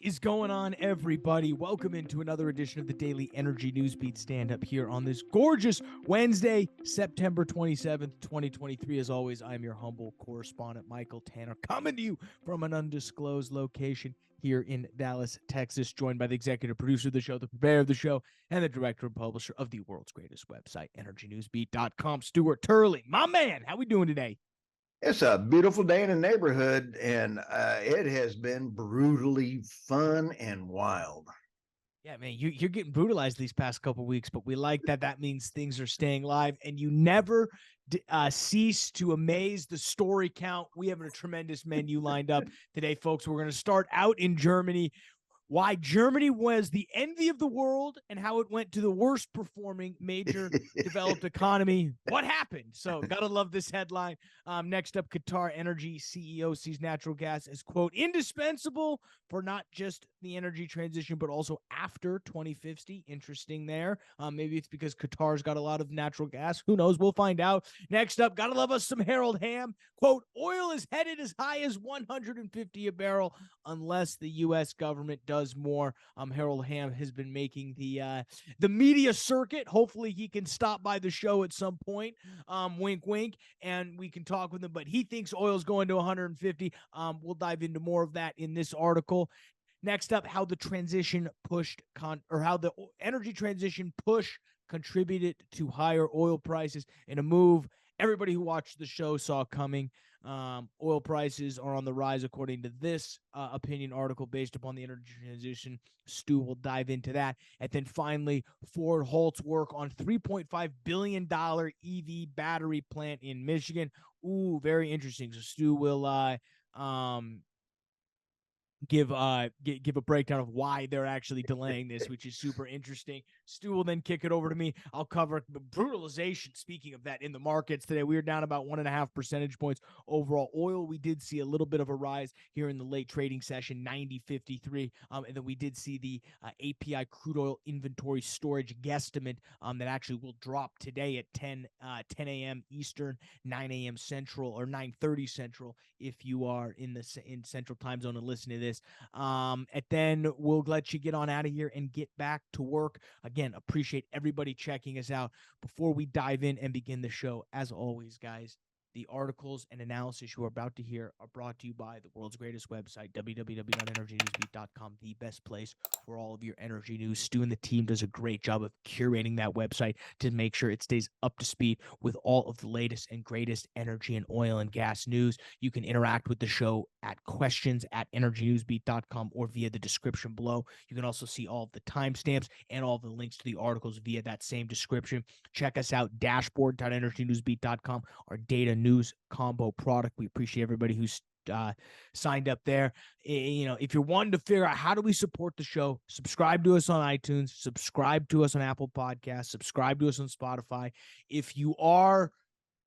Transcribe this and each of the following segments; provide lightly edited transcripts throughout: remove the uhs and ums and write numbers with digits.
is going on, everybody? Welcome into another edition of the Daily Energy Newsbeat Stand-Up here on this gorgeous Wednesday, September 27th, 2023. As always, I'm your humble correspondent, Michael Tanner, coming to you from an undisclosed location here in Dallas, Texas, joined by the executive producer of the show, the purveyor of the show, and the director and publisher of the world's greatest website, EnergyNewsbeat.com, Stuart Turley. My man, how we doing today? It's a beautiful day in the neighborhood, and it has been brutally fun and wild. Yeah, man, you're getting brutalized these past couple of weeks, but we like that. That means things are staying live, and you never cease to amaze the story count. We have a tremendous menu lined up today, folks. We're going to start out in Germany. Why Germany was the envy of the world and how it went to the worst performing major developed economy. What happened? So gotta love this headline. Next up, QatarEnergy CEO sees natural gas as, quote, indispensable for not just the energy transition, but also after 2050. Interesting there. Maybe it's because Qatar's got a lot of natural gas. Who knows? We'll find out. Next up, gotta love us some Harold Hamm. Quote, oil is headed as high as 150 a barrel unless the U.S. government does more. Harold Hamm has been making the media circuit. Hopefully he can stop by the show at some point. Wink, wink, and we can talk with him. But he thinks oil's going to 150. We'll dive into more of that in this article. Next up, how the energy transition push contributed to higher oil prices in a move everybody who watched the show saw coming. Oil prices are on the rise, according to this opinion article based upon the energy transition. Stu will dive into that. And then finally, Ford halts work on $3.5 billion EV battery plant in Michigan. Ooh, very interesting. So Stu will give a breakdown of why they're actually delaying this, which is super interesting. Stu will then kick it over to me. I'll cover brutalization. Speaking of that, in the markets today, we are down about 1.5 percentage points overall. Oil, we did see a little bit of a rise here in the late trading session, 90.53, and then we did see the API crude oil inventory storage guesstimate that actually will drop today at 10 a.m. Eastern, 9 a.m. Central, or 9:30 Central if you are in Central Time Zone and listen to this. And then we'll let you get on out of here and get back to work. Again, appreciate everybody checking us out. Before we dive in and begin the show, as always, guys, the articles and analysis you are about to hear are brought to you by the world's greatest website, www.energynewsbeat.com, the best place for all of your energy news. Stu and the team does a great job of curating that website to make sure it stays up to speed with all of the latest and greatest energy and oil and gas news. You can interact with the show at questions@energynewsbeat.com or via the description below. You can also see all of the timestamps and all of the links to the articles via that same description. Check us out, dashboard.energynewsbeat.com, our data news combo product. We appreciate everybody who's signed up there. If you're wanting to figure out how do we support the show, subscribe to us on iTunes, subscribe to us on Apple Podcasts, subscribe to us on Spotify. If you are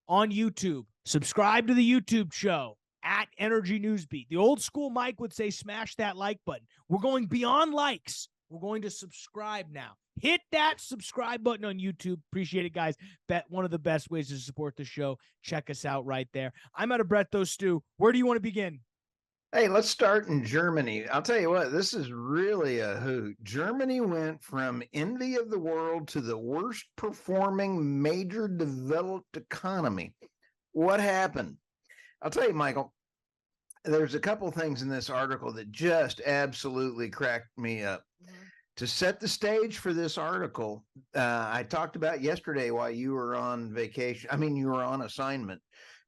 on YouTube, subscribe to the YouTube show at Energy Newsbeat. The old school Mike would say smash that like button. We're going beyond likes. We're going to subscribe now. Hit that subscribe button on YouTube. Appreciate it, guys. One of the best ways to support the show. Check us out right there. I'm out of breath, though, Stu. Where do you want to begin? Hey, let's start in Germany. I'll tell you what, this is really a hoot. Germany went from envy of the world to the worst performing major developed economy. What happened? I'll tell you, Michael, there's a couple things in this article that just absolutely cracked me up. Mm-hmm. To set the stage for this article, I talked about yesterday while you were on vacation. You were on assignment.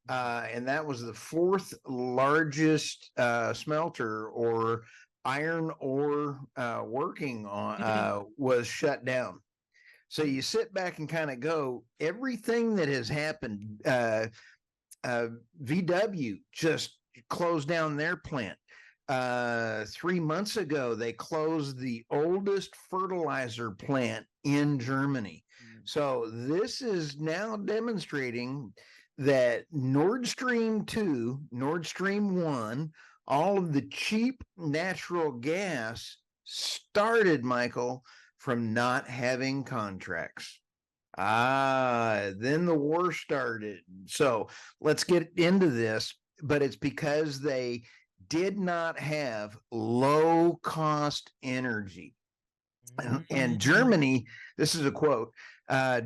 And that was the fourth largest smelter or iron ore working on was shut down. So you sit back and kind of go, everything that has happened, VW just closed down their plant. 3 months ago, they closed the oldest fertilizer plant in Germany. So this is now demonstrating that Nord Stream 2, Nord Stream 1, all of the cheap natural gas started, Michael, from not having contracts. Then the war started. So let's get into this, but it's because they did not have low cost energy. And Germany, this is a quote,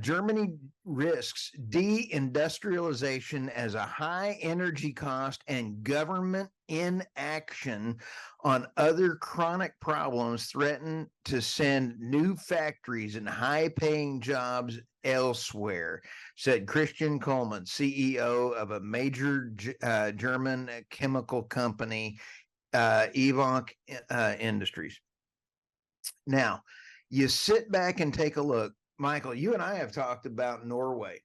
Germany risks deindustrialization as a high energy cost and government inaction on other chronic problems threaten to send new factories and high paying jobs elsewhere, said Christian Coleman, CEO of a major German chemical company, Evonk Industries. Now, you sit back and take a look. Michael, you and I have talked about Norway.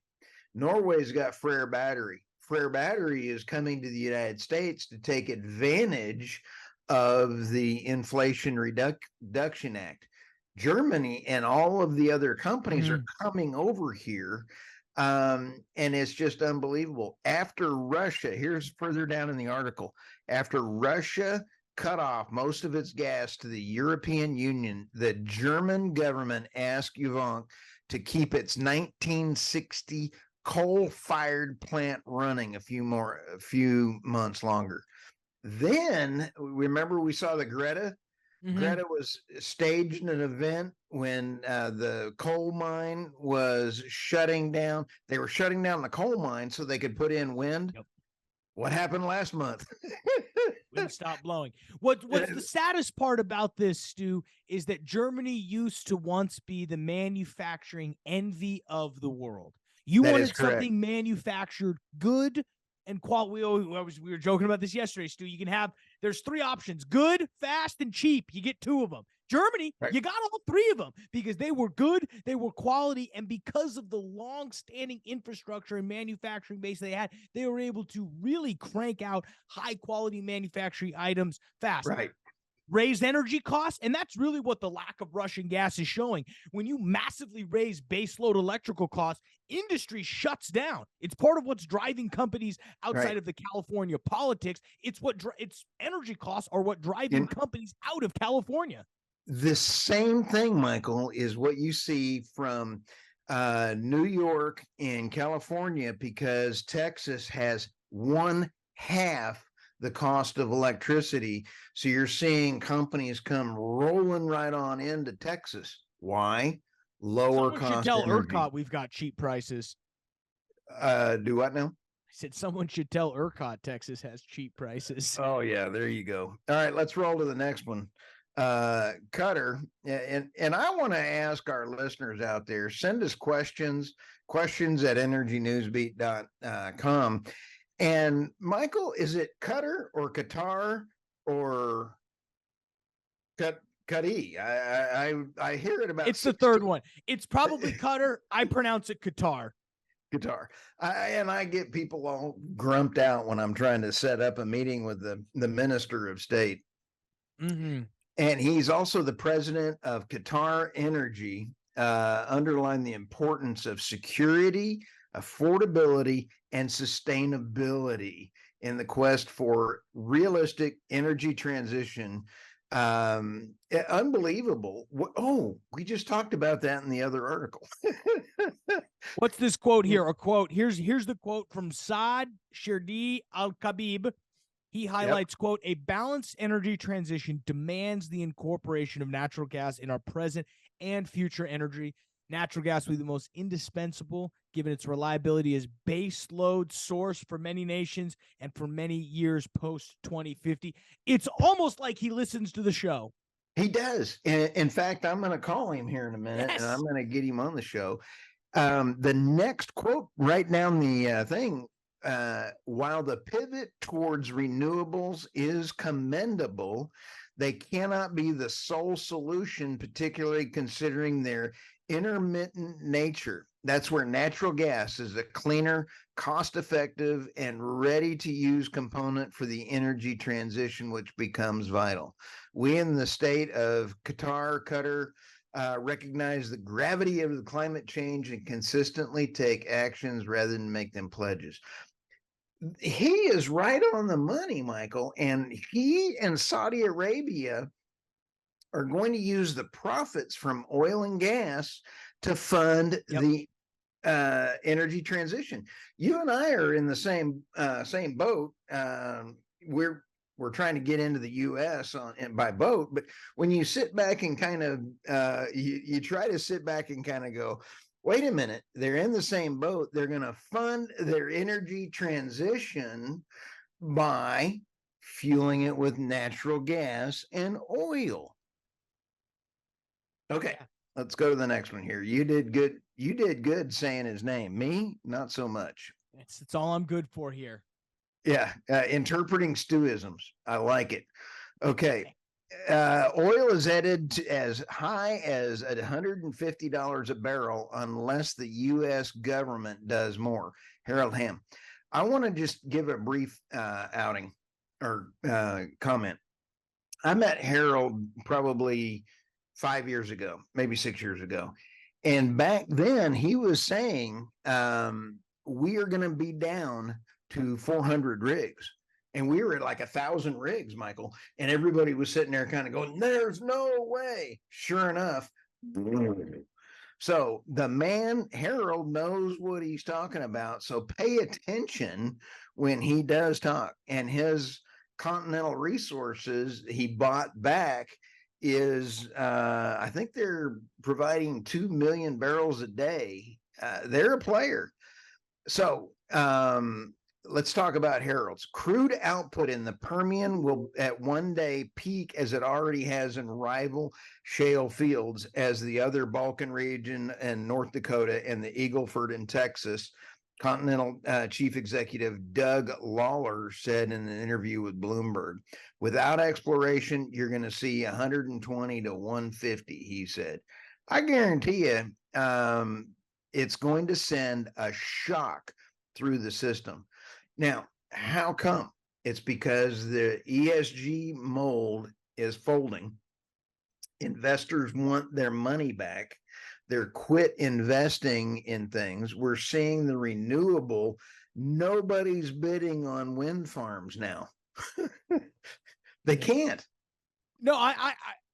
Norway's got Frere Battery. Frere Battery is coming to the United States to take advantage of the Inflation Reduction Act. Germany and all of the other companies are coming over here. And it's just unbelievable. After Russia, here's further down in the article, after Russia cut off most of its gas to the European Union, the German government asked Evonk to keep its 1960 coal-fired plant running a few months longer. Then, remember, we saw the Greta? Greta was staged an event when the coal mine was shutting down. They were shutting down the coal mine so they could put in wind. Yep. What happened last month? Wind stopped blowing. What's the saddest part about this, Stu, is that Germany used to once be the manufacturing envy of the world. You wanted something manufactured good and quality. We were joking about this yesterday, Stu. There's three options: good, fast, and cheap. You get two of them. Germany, you got all three of them because they were good, they were quality, and because of the long-standing infrastructure and manufacturing base they had, they were able to really crank out high-quality manufacturing items fast. Right. Raised energy costs, and that's really what the lack of Russian gas is showing. When you massively raise baseload electrical costs, industry shuts down. It's part of what's driving companies outside of the California politics. It's energy costs are what driving companies out of California. The same thing, Michael, is what you see from New York and California, because Texas has 1/2 the cost of electricity. So you're seeing companies come rolling right on into Texas. Why? Lower cost. Should tell energy. ERCOT we've got cheap prices. Do what now? I said someone should tell ERCOT Texas has cheap prices. Oh yeah, there you go. All right, let's roll to the next one. Qatar, and I want to ask our listeners out there, send us questions at energynewsbeat.com. And Michael, is it Qatar or Qatar or Qatari? I hear it about. It's the third one. It's probably Qatar. I pronounce it Qatar. Qatar. I get people all grumped out when I'm trying to set up a meeting with the Minister of State. And he's also the president of AQatarEnergy, underline the importance of security, affordability, and sustainability in the quest for realistic energy transition. Unbelievable. We just talked about that in the other article. What's this quote here? A quote. Here's the quote from Saad Shirdi Al-Khabib. He highlights, quote, a balanced energy transition demands the incorporation of natural gas in our present and future energy. Natural gas will be the most indispensable, given its reliability as base load source for many nations and for many years post-2050. It's almost like he listens to the show. He does. In fact, I'm going to call him here in a minute, and I'm going to get him on the show. The next quote, right down the thing, while the pivot towards renewables is commendable, they cannot be the sole solution, particularly considering their intermittent nature. That's where natural gas is a cleaner, cost-effective, and ready-to-use component for the energy transition, which becomes vital. We in the state of Qatar, recognize the gravity of the climate change and consistently take actions rather than make them pledges. He is right on the money, Michael, and he and Saudi Arabia are going to use the profits from oil and gas to fund the energy transition. You and I are in the same boat. We're we're trying to get into the U.S. by boat. But when you sit back and kind of you try to sit back and kind of go, wait a minute, they're in the same boat. They're going to fund their energy transition by fueling it with natural gas and oil. Okay, let's go to the next one here. You did good. You did good saying his name. Me, not so much. It's all I'm good for here. Yeah, interpreting Stewisms. I like it. Okay. Oil is headed to as high as $150 a barrel unless the U.S. government does more. Harold Hamm. I want to just give a brief outing or comment. I met Harold probably 5 years ago, maybe 6 years ago. And back then he was saying, we are going to be down to 400 rigs. And we were at like 1,000 rigs, Michael. And everybody was sitting there kind of going, there's no way. Sure enough. So the man, Harold, knows what he's talking about. So pay attention when he does talk. And his Continental Resources he bought back is, I think they're providing 2 million barrels a day. They're a player. So let's talk about Harold's. Crude output in the Permian will at one day peak as it already has in rival shale fields as the other Balkan region and North Dakota and the Eagle Ford in Texas. Continental Chief Executive Doug Lawler said in an interview with Bloomberg, without exploration, you're going to see 120 to 150, he said. I guarantee you it's going to send a shock through the system. Now, how come? It's because the ESG mold is folding. Investors want their money back. They're quit investing in things. We're seeing the renewable. Nobody's bidding on wind farms now. They can't. No,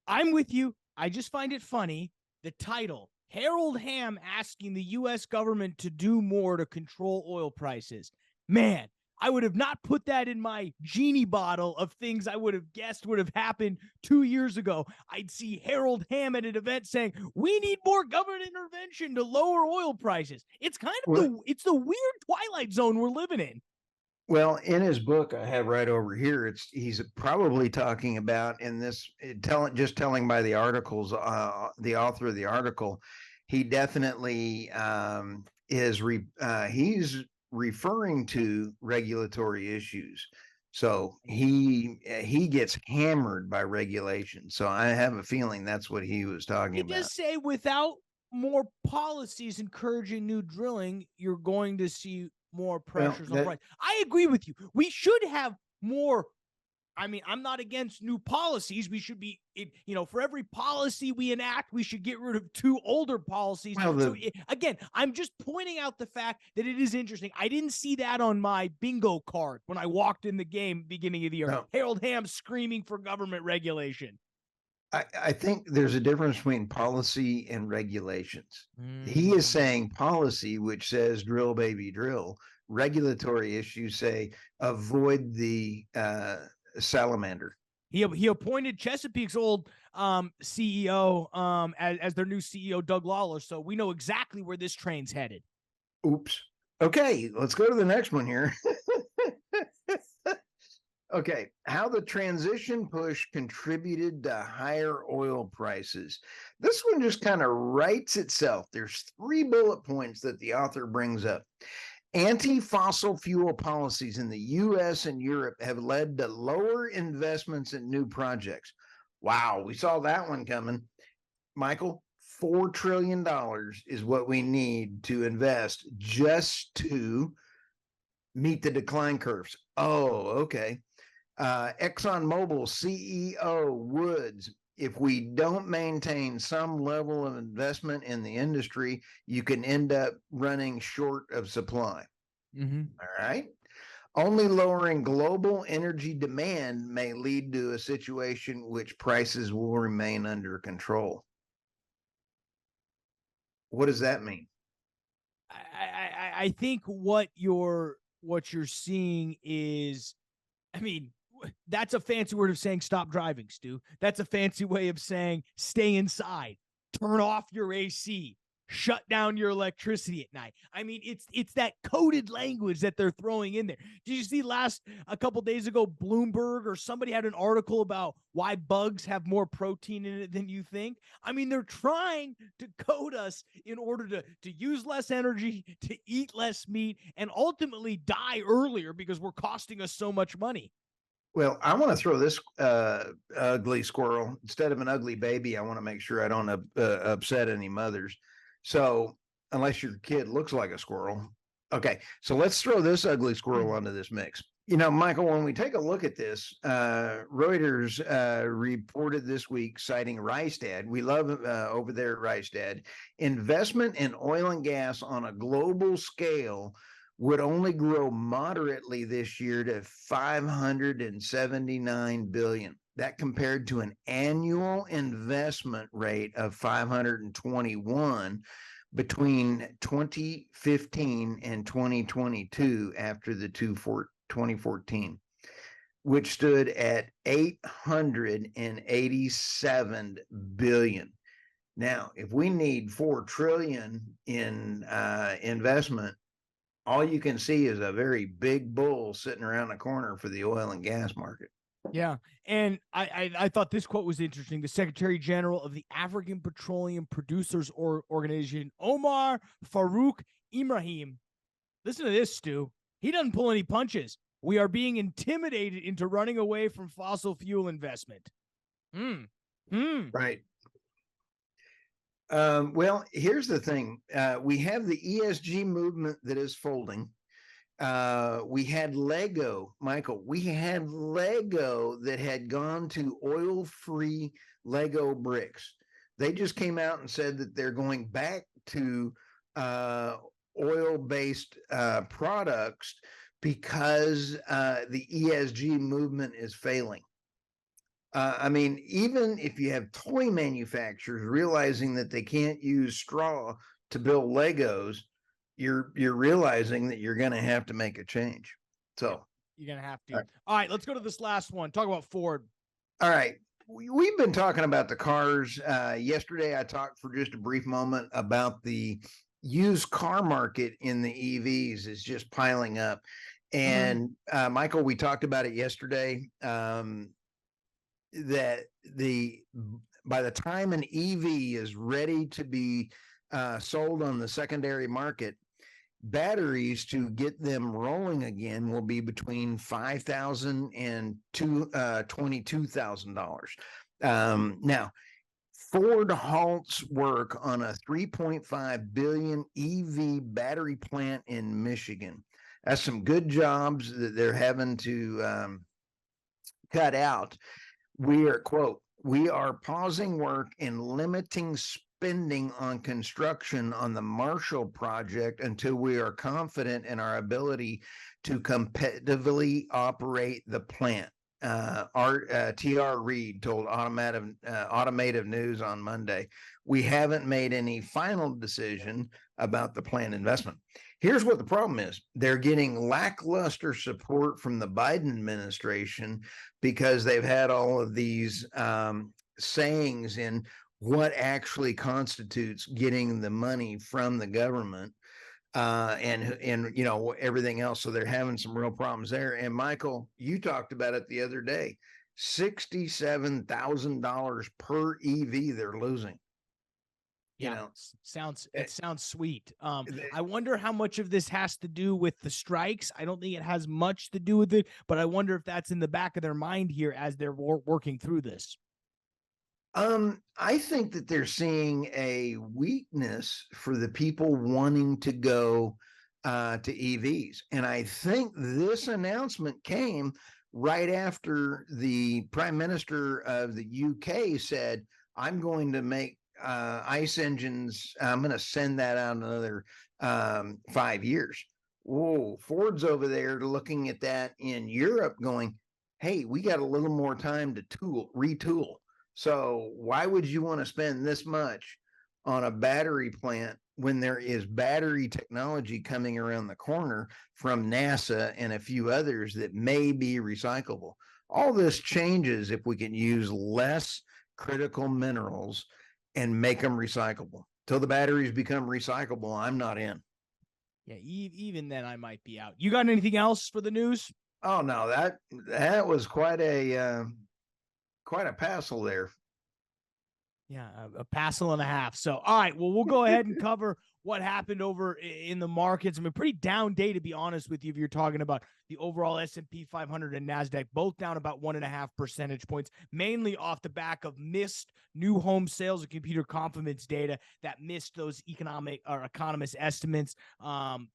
I'm with you. I just find it funny. The title, Harold Hamm asking the U.S. government to do more to control oil prices. Man, I would have not put that in my genie bottle of things I would have guessed would have happened 2 years ago. I'd see Harold Hamm at an event saying, we need more government intervention to lower oil prices. It's kind of it's the weird twilight zone we're living in. Well, in his book I have right over here, he's probably talking about in this telling by the articles, the author of the article, he definitely he's referring to regulatory issues. So he gets hammered by regulation. So I have a feeling that's what he was talking about. He does say without more policies encouraging new drilling, you're going to see more pressures on price. I agree with you. We should have more. I mean, I'm not against new policies. We should be, for every policy we enact, we should get rid of 2 older policies. Well, again, I'm just pointing out the fact that it is interesting. I didn't see that on my bingo card when I walked in the game beginning of the year. No. Harold Hamm screaming for government regulation. I think there's a difference between policy and regulations. He is saying policy, which says drill, baby, drill. Regulatory issues say avoid the salamander. He appointed Chesapeake's old CEO as their new CEO, Doug Lawler. So we know exactly where this train's headed. Oops. Okay, let's go to the next one here. Okay, how the transition push contributed to higher oil prices. This one just kind of writes itself. There's 3 bullet points that the author brings up. Anti-fossil fuel policies in the U.S. and Europe have led to lower investments in new projects. Wow, we saw that one coming. Michael, $4 trillion is what we need to invest just to meet the decline curves. Oh, okay. ExxonMobil CEO Woods, if we don't maintain some level of investment in the industry, you can end up running short of supply. Mm-hmm. All right. Only lowering global energy demand may lead to a situation which prices will remain under control. What does that mean? I think what you're seeing is, I mean, that's a fancy word of saying stop driving, Stu. That's a fancy way of saying stay inside, turn off your AC, shut down your electricity at night. I mean, it's that coded language that they're throwing in there. Did you see a couple days ago, Bloomberg or somebody had an article about why bugs have more protein in it than you think? I mean, they're trying to code us in order to use less energy, to eat less meat, and ultimately die earlier because we're costing us so much money. Well, I want to throw this ugly squirrel instead of an ugly baby. I want to make sure I don't upset any mothers. So unless your kid looks like a squirrel. Okay, so let's throw this ugly squirrel onto this mix. You know, Michael, when we take a look at this, Reuters reported this week, citing Rystad. We love over there at Rystad. Investment in oil and gas on a global scale would only grow moderately this year to 579 billion. That compared to an annual investment rate of 521 between 2015 and 2022 after the 2014, which stood at 887 billion. Now, if we need 4 trillion in investment, all you can see is a very big bull sitting around the corner for the oil and gas market. Yeah. And I thought this quote was interesting. The Secretary General of the African Petroleum Producers Organization, Omar Farouk Ibrahim. Listen to this, Stu. He doesn't pull any punches. We are being intimidated into running away from fossil fuel investment. Right. Well, here's the thing. We have the ESG movement that is folding. We had Lego, Michael. We had Lego that had gone to oil-free Lego bricks. They just came out and said that they're going back to oil-based products because the ESG movement is failing. I mean, even if you have toy manufacturers realizing that they can't use straw to build Legos, you're realizing that you're going to have to make a change. So you're going to have to. All right, let's go to this last one. Talk about Ford. All right. We've been talking about the cars. Yesterday, I talked for just a brief moment about the used car market in the EVs is just piling up. And Michael, we talked about it yesterday. That by the time an EV is ready to be sold on the secondary market, batteries to get them rolling again will be between $5,000 and $22,000. Now, Ford halts work on a $3.5 billion EV battery plant in Michigan. That's some good jobs that they're having to cut out. We are, quote, we are pausing work and limiting spending on construction on the Marshall project until we are confident in our ability to competitively operate the plant. TR Reid told Automotive News on Monday. We haven't made any final decision about the plant investment. Here's what the problem is. They're getting lackluster support from the Biden administration because they've had all of these sayings in what actually constitutes getting the money from the government and you know, everything else. So they're having some real problems there. And Michael, you talked about it the other day, $67,000 per EV they're losing. Yeah, you know, it sounds sweet. I wonder how much of this has to do with the strikes. I don't think it has much to do with it, but I wonder if that's in the back of their mind here as they're working through this. I think that they're seeing a weakness for the people wanting to go to EVs. And I think this announcement came right after the Prime Minister of the UK said, I'm going to make ICE engines, I'm going to send that out another 5 years. Whoa, Ford's over there looking at that in Europe going, hey, we got a little more time to retool. So why would you want to spend this much on a battery plant when there is battery technology coming around the corner from NASA and a few others that may be recyclable. All this changes if we can use less critical minerals and make them recyclable. Till the batteries become recyclable, I'm not in. Yeah, even then I might be out. You got anything else for the news? Oh no, that was quite a passel there. Yeah, a passel and a half. So, all right, well, we'll go ahead and cover what happened over in the markets. I mean, pretty down day, to be honest with you, if you're talking about the overall S&P 500 and NASDAQ, both down about 1.5 percentage points, mainly off the back of missed new home sales and computer confidence data that missed those economist estimates.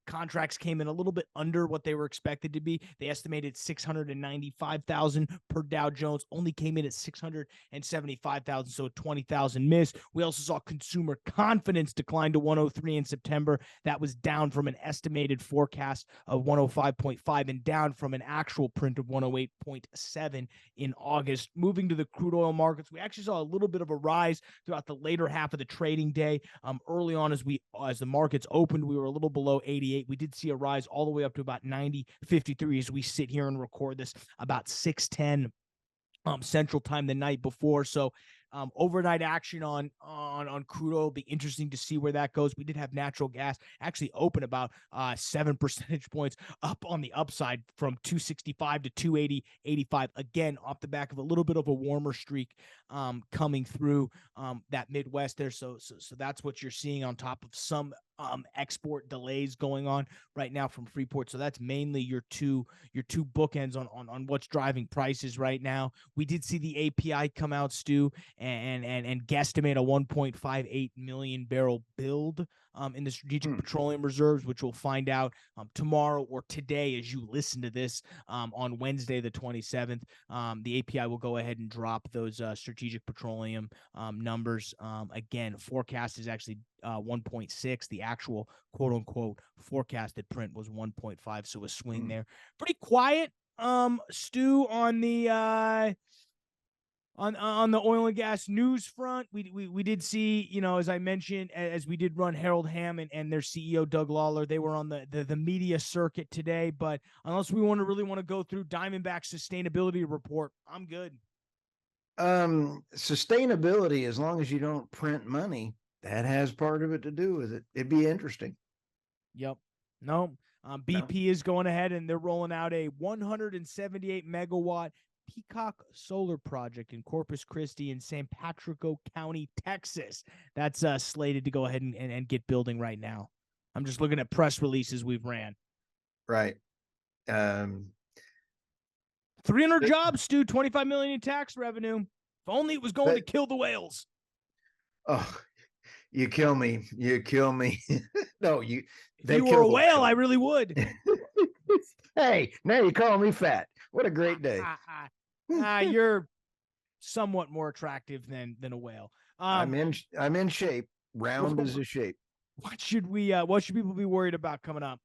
Contracts came in a little bit under what they were expected to be. They estimated 695,000 per Dow Jones, only came in at 675,000, so 20,000 miss. We also saw consumer confidence decline to 103 in September. That was down from an estimated forecast of 105.5 and down from an actual print of 108.7 in August. Moving to the crude oil markets, we actually saw a little bit of a rise throughout the later half of the trading day. Early on, as the markets opened, we were a little below 88. We did see a rise all the way up to about 90.53 as we sit here and record this about 6:10 Central Time the night before. So overnight action on crude oil. Be interesting to see where that goes. We did have natural gas actually open about 7 percentage points up on the upside from 265 to 280.85. Again, off the back of a little bit of a warmer streak coming through that Midwest there. So that's what you're seeing on top of some export delays going on right now from Freeport. So that's mainly your two bookends on what's driving prices right now. We did see the API come out, Stu, and guesstimate a 1.58 million barrel build in the strategic petroleum reserves, which we'll find out tomorrow or today as you listen to this on Wednesday the 27th. The API will go ahead and drop those strategic petroleum numbers. Again, forecast is actually 1.6. The actual quote-unquote forecasted print was 1.5, so a swing there. Pretty quiet, Stu, on the on the oil and gas news front. We did see, as I mentioned, as we did run Hamm and their CEO Doug Lawler, they were on the media circuit today. But unless we really want to go through Diamondback's sustainability report, I'm good. Sustainability, as long as you don't print money, that has part of it to do with it. It'd be interesting. Yep. No. BP is going ahead and they're rolling out a 178 megawatt Peacock Solar Project in Corpus Christi in San Patricio County, Texas. That's slated to go ahead and get building right now. I'm just looking at press releases we've ran. Right. 300 jobs, Stu, 25 million in tax revenue. If only it was going to kill the whales. Oh, you kill me. You kill me. No, if you were a whale, I really would. Hey, now you call me fat. What a great day. You're somewhat more attractive than a whale. I'm in shape. Round is a shape. What should people be worried about coming up?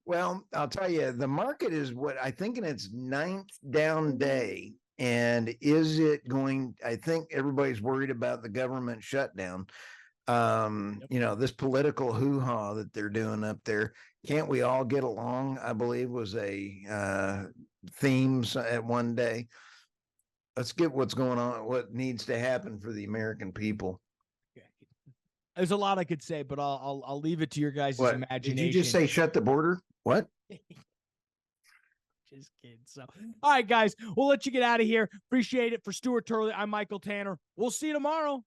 Well, I'll tell you, the market is I think in its 9th down day. And is it going? I think everybody's worried about the government shutdown. This political hoo-ha that they're doing up there. Can't we all get along? I believe was a theme at one day. Let's get what's going on, what needs to happen for the American people. There's a lot I could say, but I'll leave it to your guys' imagination. Did you just say shut the border? What? Just kidding. So, all right, guys, we'll let you get out of here. Appreciate it. For Stuart Turley, I'm Michael Tanner. We'll see you tomorrow.